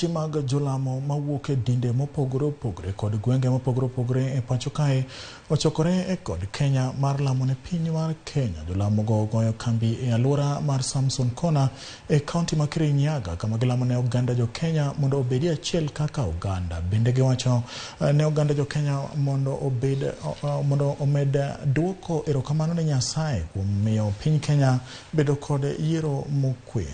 Chimaga Jolamo mawuok dinde mopogore opogore kod gwenge mopogore opogore e pacho kae ochokore e kod Kenya mar lamo ne piny mar Kenya. Jolamo go ogoyo kambi e alwora mar Samson Kona e kaunti ma Kirinyaga kama gilamo ne oganda jo Kenya mondo obedi achiel kaka oganda. Bende giwacho ne oganda jo Kenya mondo omed duoko erokamano ne Nyasaye kuom miyo piny Kenya bedo kod yiero mokwe.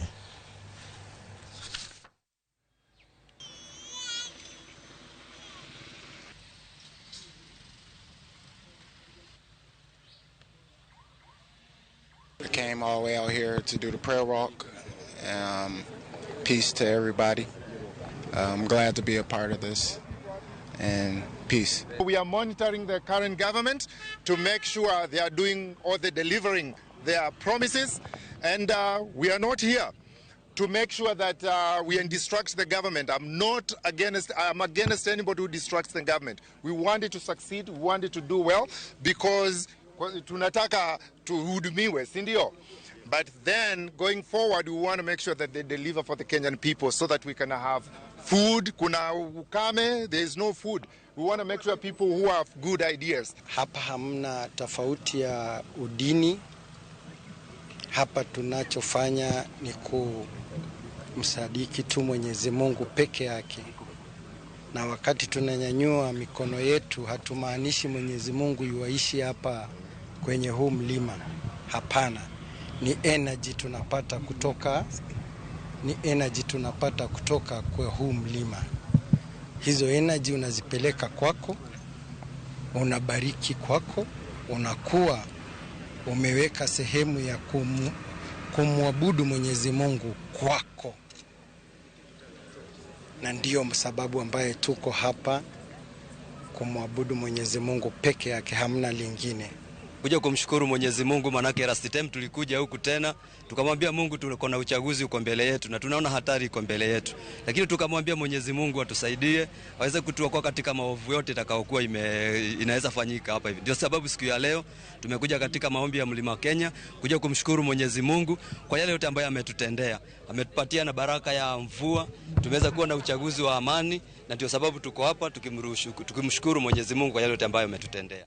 I came all the way out here to do the prayer walk. Peace to everybody. I'm glad to be a part of this. And peace. We are monitoring the current government to make sure they are doing or they're delivering their promises. And we are not here to make sure that we instruct the government. I'm against anybody who distracts the government. We want it to succeed. We want it to do well because tunataka tuhudumiwe, sindio? But then going forward, we want to make sure that they deliver for the Kenyan people so that we can have food. Kuna ukame, there is no food. We want to make sure people who have good ideas. Hapa hamna tofauti ya udini. Hapa tunachofanya ni kumsadiki tu Mwenyezi Mungu peke yake. Na wakati tunanyanyua mikono yetu hatumaanishi Mwenyezi Mungu yuaishi hapa kwenye huu mlima. Hapana. Ni energy tunapata kutoka kwa huu mlima. Hizo energy unazipeleka kwako, unabariki kwako, unakuwa umeweka sehemu ya kumwabudu Mwenyezi Mungu kwako. Na ndiyo sababu ambaye tuko hapa kumwabudu Mwenyezi Mungu peke yake, hamna lingine. Kuja kumshukuru Mwenyezi Mungu manake last time tulikuja huku tena tukamwambia Mungu tuko na uchaguzi uko mbele yetu na tunaona hatari iko mbele yetu, lakini tukamwambia Mwenyezi Mungu atusaidie aweze kutuokoa katika maovu yote itakayokuwa inaweza fanyika hapa hivi. Ndio sababu siku ya leo tumekuja katika maombi ya Mlima Kenya kuja kumshukuru Mwenyezi Mungu kwa yale yote ambayo ametutendea. Ametupatia na baraka ya mvua, tumeweza kuwa na uchaguzi wa amani, na ndio sababu tuko hapa tukimshukuru Mwenyezi Mungu kwa yale yote ambayo ametutendea.